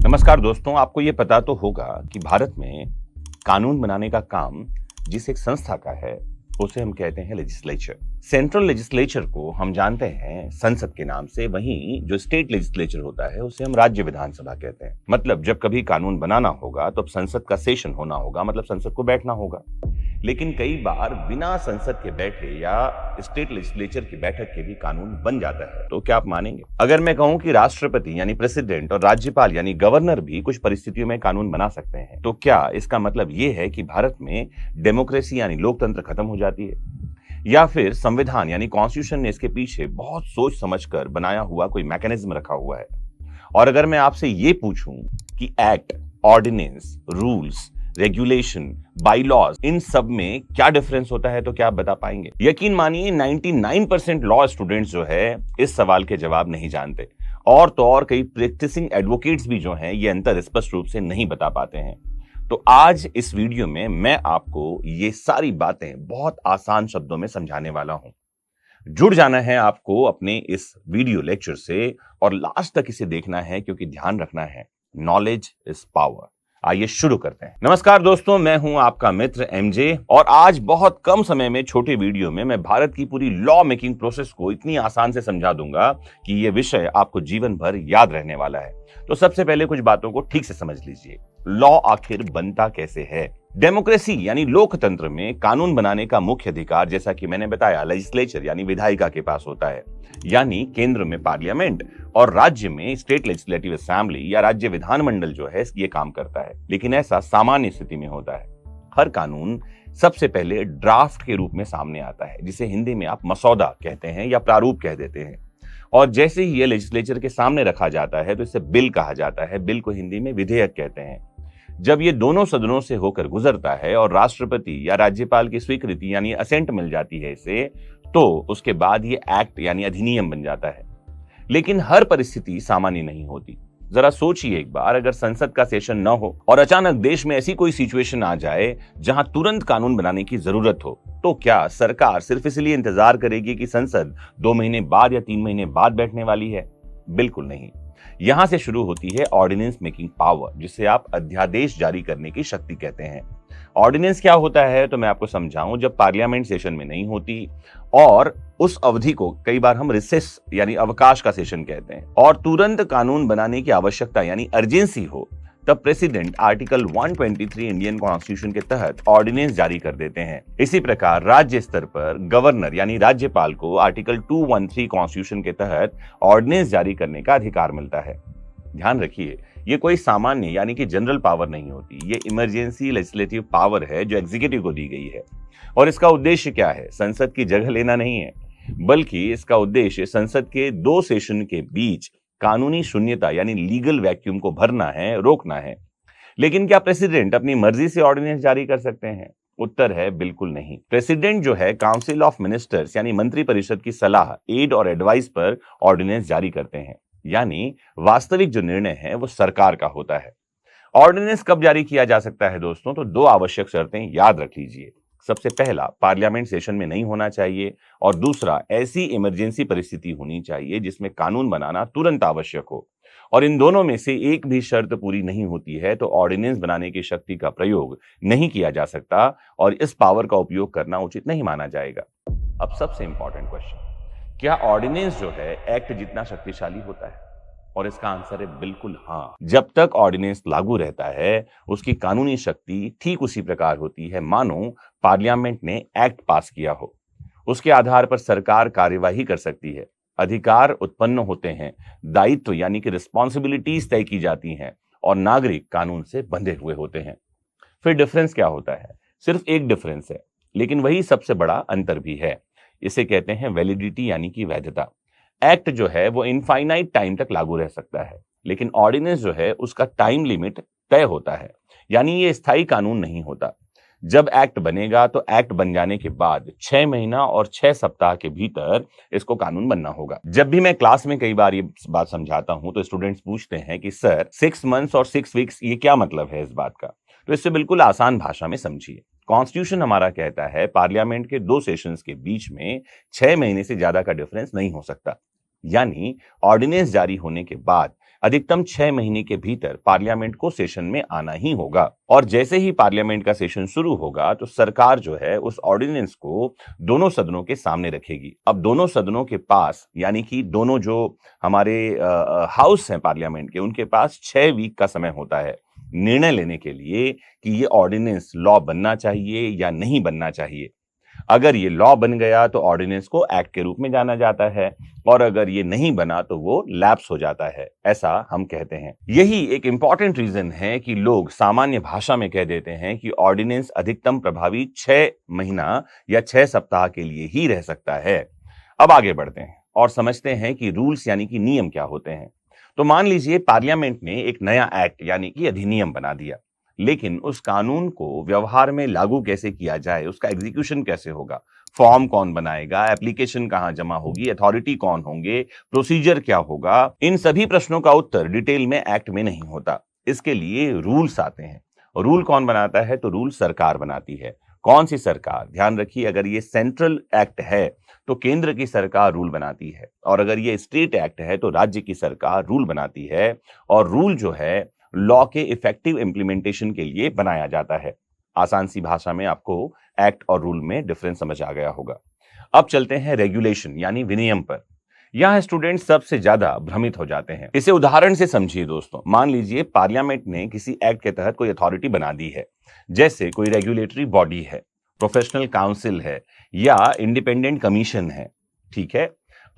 नमस्कार दोस्तों, आपको ये पता तो होगा कि भारत में कानून बनाने का काम जिस एक संस्था का है उसे हम कहते हैं लेजिस्लेचर। सेंट्रल लेजिस्लेचर को हम जानते हैं संसद के नाम से, वहीं जो स्टेट लेजिस्लेचर होता है उसे हम राज्य विधानसभा कहते हैं। मतलब जब कभी कानून बनाना होगा तो संसद का सेशन होना होगा, मतलब संसद को बैठना होगा। लेकिन कई बार बिना संसद के बैठे या स्टेट लेजिस्लेचर की बैठक के भी कानून बन जाता है। तो क्या आप मानेंगे अगर मैं कहूं कि राष्ट्रपति यानी प्रेसिडेंट और राज्यपाल यानी गवर्नर भी कुछ परिस्थितियों में कानून बना सकते हैं? तो क्या इसका मतलब ये है कि भारत में डेमोक्रेसी यानी लोकतंत्र खत्म हो जाती है, या फिर संविधान यानी कॉन्स्टिट्यूशन ने इसके पीछे बहुत सोच समझकर बनाया हुआ कोई मैकेनिज्म रखा हुआ है? और अगर मैं आपसे ये पूछूं कि act, ordinance, rules, regulation, bylaws, इन सब में क्या डिफरेंस होता है, तो क्या आप बता पाएंगे? यकीन मानिए 99% लॉ स्टूडेंट्स जो है इस सवाल के जवाब नहीं जानते, और तो और कई प्रैक्टिसिंग एडवोकेट्स भी जो हैं ये अंतर स्पष्ट रूप से नहीं बता पाते हैं। तो आज इस वीडियो में मैं आपको ये सारी बातें बहुत आसान शब्दों में समझाने वाला हूं। जुड़ जाना है आपको अपने इस वीडियो लेक्चर से और लास्ट तक इसे देखना है, क्योंकि ध्यान रखना है, नॉलेज इज पावर। आइए शुरू करते हैं। नमस्कार दोस्तों, मैं हूं आपका मित्र एमजे, और आज बहुत कम समय में छोटे वीडियो में मैं भारत की पूरी लॉ मेकिंग प्रोसेस को इतनी आसान से समझा दूंगा कि यह विषय आपको जीवन भर याद रहने वाला है। तो सबसे पहले कुछ बातों को ठीक से समझ लीजिए। लॉ आखिर बनता कैसे है? डेमोक्रेसी यानी लोकतंत्र में कानून बनाने का मुख्य अधिकार, जैसा कि मैंने बताया, लेजिस्लेचर यानी विधायिका के पास होता है, यानी केंद्र में पार्लियामेंट और राज्य में स्टेट लेजिस्लेटिव असेंबली या राज्य विधानमंडल जो है ये काम करता है। लेकिन ऐसा सामान्य स्थिति में होता है। हर कानून सबसे पहले ड्राफ्ट के रूप में सामने आता है, जिसे हिंदी में आप मसौदा कहते हैं या प्रारूप कह देते हैं। और जैसे ही ये लेजिस्लेचर के सामने रखा जाता है तो इसे बिल कहा जाता है। बिल को हिंदी में विधेयक कहते हैं। जब ये दोनों सदनों से होकर गुजरता है और राष्ट्रपति या राज्यपाल की स्वीकृति यानी असेंट मिल जाती है इसे, तो उसके बाद ये एक्ट यानी अधिनियम बन जाता है। लेकिन हर परिस्थिति सामान्य नहीं होती। जरा सोचिए एक बार, अगर संसद का सेशन न हो और अचानक देश में ऐसी कोई सिचुएशन आ जाए जहां तुरंत कानून बनाने की जरूरत हो, तो क्या सरकार सिर्फ इसलिए इंतजार करेगी कि संसद 2 महीने बाद या 3 महीने बाद बैठने वाली है? बिल्कुल नहीं। यहां से शुरू होती है ऑर्डिनेंस मेकिंग पावर, जिसे आप अध्यादेश जारी करने की शक्ति कहते हैं। ऑर्डिनेंस क्या होता है तो मैं आपको समझाऊं। जब पार्लियामेंट सेशन में नहीं होती और उस अवधि को कई बार हम रिसेस यानी अवकाश का सेशन कहते हैं, और तुरंत कानून बनाने की आवश्यकता यानी अर्जेंसी हो, तब प्रेसिडेंट आर्टिकल 123 इंडियन कॉन्स्टिट्यूशन के तहत ऑर्डिनेंस जारी कर देते हैं। इसी प्रकार राज्य स्तर पर गवर्नर यानी राज्यपाल को आर्टिकल 213 कॉन्स्टिट्यूशन के तहत ऑर्डिनेंस जारी करने का अधिकार मिलता है। ध्यान रखिए, ये कोई सामान्य यानी कि जनरल पावर नहीं होती। ये इमरजेंसी लेजिस्लेटिव पावर है जो एग्जीक्यूटिव को दी गई है। और इसका उद्देश्य क्या है? संसद की जगह लेना नहीं है, बल्कि इसका उद्देश्य संसद के 2 सेशन के बीच कानूनी शून्यता यानी लीगल वैक्यूम को भरना है, रोकना है। लेकिन क्या प्रेसिडेंट अपनी मर्जी से ऑर्डिनेंस जारी कर सकते हैं? उत्तर है बिल्कुल नहीं। प्रेसिडेंट जो है काउंसिल ऑफ मिनिस्टर्स यानी मंत्री परिषद की सलाह, एड और एडवाइस पर ऑर्डिनेंस जारी करते हैं। यानी वास्तविक जो निर्णय है वो सरकार का होता है। ऑर्डिनेंस कब जारी किया जा सकता है दोस्तों? तो 2 आवश्यक शर्तें याद रख लीजिए। सबसे पहला, पार्लियामेंट सेशन में नहीं होना चाहिए, और दूसरा, ऐसी इमरजेंसी परिस्थिति होनी चाहिए जिसमें कानून बनाना तुरंत आवश्यक हो। और इन दोनों में से एक भी शर्त पूरी नहीं होती है तो ऑर्डिनेंस बनाने की शक्ति का प्रयोग नहीं किया जा सकता, और इस पावर का उपयोग करना उचित नहीं माना जाएगा। अब सबसे इंपॉर्टेंट क्वेश्चन, क्या ऑर्डिनेंस जो है एक्ट जितना शक्तिशाली होता है? और इसका आंसर है बिल्कुल हाँ। जब तक ऑर्डिनेंस लागू रहता है उसकी कानूनी शक्ति ठीक उसी प्रकार होती है मानो पार्लियामेंट ने एक्ट पास किया हो। उसके आधार पर सरकार कार्यवाही कर सकती है, अधिकार उत्पन्न होते हैं, दायित्व यानी कि रिस्पॉन्सिबिलिटीज तय की जाती हैं, और नागरिक कानून से बंधे हुए होते हैं। फिर डिफरेंस क्या होता है? सिर्फ एक डिफरेंस है, लेकिन वही सबसे बड़ा अंतर भी है। इसे कहते हैं वैलिडिटी यानी कि वैधता। एक्ट जो है वो इनफाइनाइट टाइम तक लागू रह सकता है, लेकिन ऑर्डिनेंस जो है उसका टाइम लिमिट तय होता है, यानी ये स्थायी कानून नहीं होता। जब एक्ट बनेगा तो एक्ट बन जाने के बाद 6 महीना और 6 सप्ताह के भीतर इसको कानून बनना होगा। जब भी मैं क्लास में कई बार ये बात समझाता हूं तो स्टूडेंट्स पूछते हैं कि सर 6 मंथ्स और 6 वीक्स ये क्या मतलब है इस बात का? तो इससे बिल्कुल आसान भाषा में समझिए। कॉन्स्टिट्यूशन हमारा कहता है पार्लियामेंट के 2 सेशंस के बीच में 6 महीने से ज्यादा का डिफरेंस नहीं हो सकता। यानी ऑर्डिनेंस जारी होने के बाद अधिकतम 6 महीने के भीतर पार्लियामेंट को सेशन में आना ही होगा। और जैसे ही पार्लियामेंट का सेशन शुरू होगा तो सरकार जो है उस ऑर्डिनेंस को दोनों सदनों के सामने रखेगी। अब दोनों सदनों के पास, यानी कि दोनों जो हमारे हाउस हैं पार्लियामेंट के, उनके पास 6 वीक का समय होता है निर्णय लेने के लिए कि ये ऑर्डिनेंस लॉ बनना चाहिए या नहीं बनना चाहिए। अगर ये लॉ बन गया तो ऑर्डिनेंस को एक्ट के रूप में जाना जाता है, और अगर ये नहीं बना तो वो लैप्स हो जाता है, ऐसा हम कहते हैं। यही एक इंपॉर्टेंट रीजन है कि लोग सामान्य भाषा में कह देते हैं कि ऑर्डिनेंस अधिकतम प्रभावी 6 महीना या 6 सप्ताह के लिए ही रह सकता है। अब आगे बढ़ते हैं और समझते हैं कि रूल्स यानी कि नियम क्या होते हैं। तो मान लीजिए पार्लियामेंट ने एक नया एक्ट यानी कि अधिनियम बना दिया, लेकिन उस कानून को व्यवहार में लागू कैसे किया जाए, उसका एग्जीक्यूशन कैसे होगा, फॉर्म कौन बनाएगा, एप्लीकेशन कहां जमा होगी, अथॉरिटी कौन होंगे, प्रोसीजर क्या होगा, इन सभी प्रश्नों का उत्तर डिटेल में एक्ट में नहीं होता। इसके लिए रूल्स आते हैं। रूल कौन बनाता है? तो रूल सरकार बनाती है। कौन सी सरकार? ध्यान रखिए, अगर ये सेंट्रल एक्ट है तो केंद्र की सरकार रूल बनाती है, और अगर ये स्टेट एक्ट है तो राज्य की सरकार रूल बनाती है। और रूल जो है लॉ के इफेक्टिव इंप्लीमेंटेशन के लिए बनाया जाता है। आसान सी भाषा में आपको एक्ट और रूल में डिफरेंस समझ आ गया होगा। अब चलते हैं रेगुलेशन यानी विनियम पर। यहां स्टूडेंट सबसे ज्यादा भ्रमित हो जाते हैं। इसे उदाहरण से समझिए दोस्तों। मान लीजिए पार्लियामेंट ने किसी एक्ट के तहत कोई अथॉरिटी बना दी है, जैसे कोई रेगुलेटरी बॉडी है, प्रोफेशनल काउंसिल है या इंडिपेंडेंट कमीशन है। ठीक है,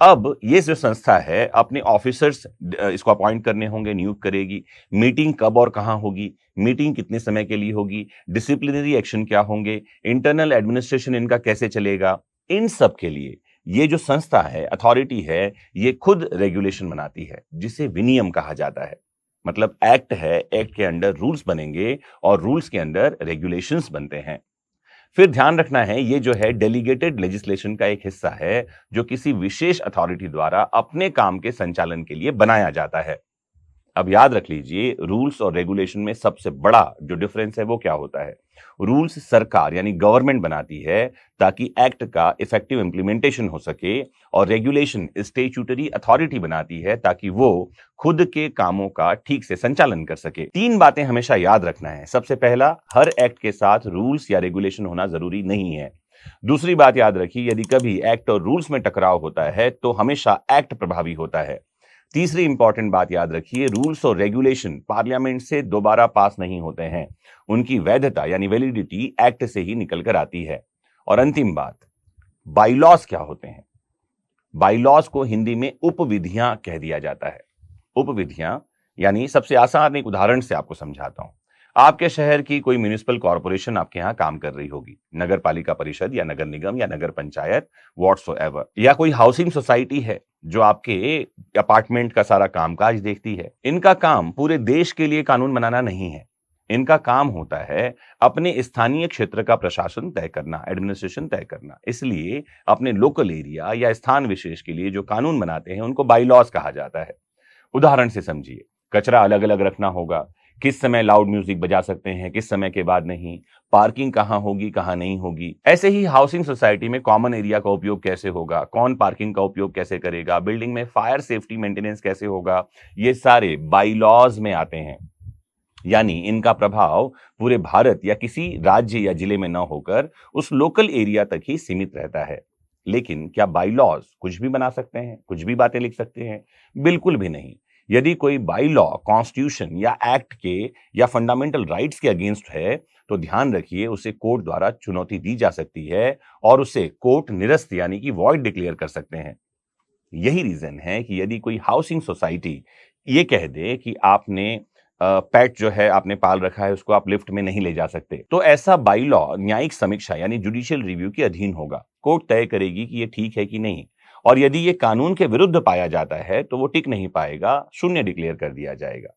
अब ये जो संस्था है अपने ऑफिसर्स इसको अपॉइंट करने होंगे, नियुक्त करेगी। मीटिंग कब और कहां होगी, मीटिंग कितने समय के लिए होगी, डिसिप्लिनरी एक्शन क्या होंगे, इंटरनल एडमिनिस्ट्रेशन इनका कैसे चलेगा, इन सब के लिए ये जो संस्था है, अथॉरिटी है, ये खुद रेगुलेशन बनाती है, जिसे विनियम कहा जाता है। मतलब एक्ट है, एक्ट के अंडर रूल्स बनेंगे और रूल्स के अंदर रेगुलेशंस बनते हैं। फिर ध्यान रखना है, ये जो है डेलीगेटेड लेजिस्लेशन का एक हिस्सा है जो किसी विशेष अथॉरिटी द्वारा अपने काम के संचालन के लिए बनाया जाता है। अब याद रख लीजिए, रूल्स और रेगुलेशन में सबसे बड़ा जो डिफरेंस है वो क्या होता है। रूल्स सरकार यानी गवर्नमेंट बनाती है ताकि एक्ट का इफेक्टिव इंप्लीमेंटेशन हो सके, और रेगुलेशन स्टैट्यूटरी अथॉरिटी बनाती है ताकि वो खुद के कामों का ठीक से संचालन कर सके। 3 बातें हमेशा याद रखना है। सबसे पहला, हर एक्ट के साथ रूल्स या रेगुलेशन होना जरूरी नहीं है। दूसरी बात याद रखिए, यदि कभी एक्ट और रूल्स में टकराव होता है तो हमेशा एक्ट प्रभावी होता है। तीसरी इंपॉर्टेंट बात याद रखिए, रूल्स और रेगुलेशन पार्लियामेंट से दोबारा पास नहीं होते हैं, उनकी वैधता यानी वैलिडिटी एक्ट से ही निकल कर आती है। और अंतिम बात, बाईलॉज क्या होते हैं? बाईलॉज को हिंदी में उपविधियां कह दिया जाता है। उपविधियां यानी, सबसे आसान एक उदाहरण से आपको समझाता हूं। आपके शहर की कोई म्युनिसिपल कॉर्पोरेशन आपके यहां काम कर रही होगी, नगर पालिका परिषद या नगर निगम या नगर पंचायत, व्हाटसोएवर, या कोई हाउसिंग सोसाइटी है जो आपके अपार्टमेंट का सारा कामकाज देखती है। इनका काम पूरे देश के लिए कानून बनाना नहीं है। इनका काम होता है अपने स्थानीय क्षेत्र का प्रशासन तय करना, एडमिनिस्ट्रेशन तय करना। इसलिए अपने लोकल एरिया या स्थान विशेष के लिए जो कानून बनाते हैं उनको बाईलॉज कहा जाता है। उदाहरण से समझिए, कचरा अलग अलग रखना होगा, किस समय लाउड म्यूजिक बजा सकते हैं, किस समय के बाद नहीं, पार्किंग कहां होगी कहां नहीं होगी। ऐसे ही हाउसिंग सोसाइटी में कॉमन एरिया का उपयोग कैसे होगा, कौन पार्किंग का उपयोग कैसे करेगा, बिल्डिंग में फायर सेफ्टी मेंटेनेंस कैसे होगा, ये सारे बाईलॉज में आते हैं। यानी इनका प्रभाव पूरे भारत या किसी राज्य या जिले में न होकर उस लोकल एरिया तक ही सीमित रहता है। लेकिन क्या बाईलॉज कुछ भी बना सकते हैं, कुछ भी बातें लिख सकते हैं? बिल्कुल भी नहीं। यदि कोई बाई लॉ कॉन्स्टिट्यूशन या एक्ट के या फंडामेंटल राइट्स के अगेंस्ट है तो ध्यान रखिए, उसे कोर्ट द्वारा चुनौती दी जा सकती है और उसे कोर्ट निरस्त यानी कि वॉइड डिक्लेयर कर सकते हैं। यही रीजन है कि यदि कोई हाउसिंग सोसाइटी ये कह दे कि आपने पेट जो है आपने पाल रखा है उसको आप लिफ्ट में नहीं ले जा सकते, तो ऐसा बाई लॉ न्यायिक समीक्षा यानी जुडिशियल रिव्यू के अधीन होगा। कोर्ट तय करेगी कि ये ठीक है कि नहीं, और यदि ये कानून के विरुद्ध पाया जाता है तो वो टिक नहीं पाएगा, शून्य डिक्लेयर कर दिया जाएगा।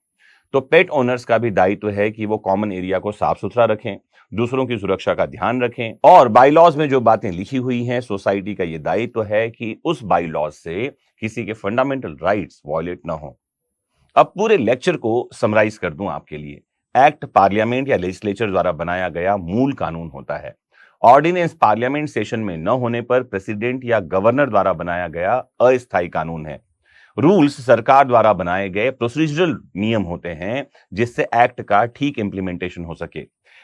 तो पेट ओनर्स का भी दायित्व है कि वो कॉमन एरिया को साफ सुथरा रखें, दूसरों की सुरक्षा का ध्यान रखें, और बाईलॉज में जो बातें लिखी हुई हैं सोसाइटी का ये दायित्व है कि उस बाईलॉज से किसी के फंडामेंटल राइट्स वॉयलेट ना हो। अब पूरे लेक्चर को समराइज कर दूं आपके लिए। एक्ट पार्लियामेंट या लेजिस्लेचर द्वारा बनाया गया मूल कानून होता है। ऑर्डिनेंस पार्लियामेंट सेशन में न होने पर प्रेसिडेंट या गवर्नर द्वारा बनाया गया अस्थायी कानून है। रूल्स सरकार द्वारा बनाए गए प्रोसीजरल नियम होते हैं जिससे एक्ट का ठीक इंप्लीमेंटेशन हो सके।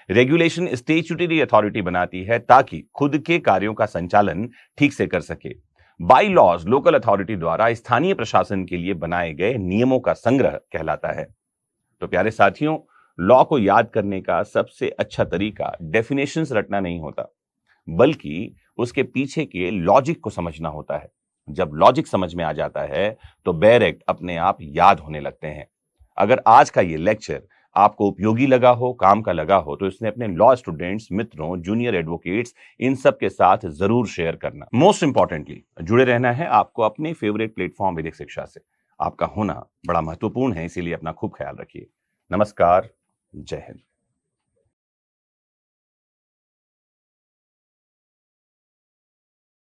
रेगुलेशन स्टैट्यूटरी अथॉरिटी बनाती है ताकि खुद के कार्यों का संचालन ठीक से कर सके। बाई लॉज लोकल अथॉरिटी द्वारा स्थानीय प्रशासन के लिए बनाए गए नियमों का संग्रह कहलाता है। तो प्यारे साथियों, लॉ को याद करने का सबसे अच्छा तरीका डेफिनेशंस रटना नहीं होता, बल्कि उसके पीछे के लॉजिक को समझना होता है। जब लॉजिक समझ में आ जाता है तो बेयर एक्ट अपने आप याद होने लगते हैं। अगर आज का ये लेक्चर आपको उपयोगी लगा हो, काम का लगा हो, तो इसने अपने लॉ स्टूडेंट्स, मित्रों, जूनियर एडवोकेट्स, इन सब के साथ जरूर शेयर करना। मोस्ट इंपॉर्टेंटली जुड़े रहना है आपको अपने फेवरेट प्लेटफॉर्म वैदिक शिक्षा से। आपका होना बड़ा महत्वपूर्ण है, इसीलिए अपना खूब ख्याल रखिए। नमस्कार, जय हिंद।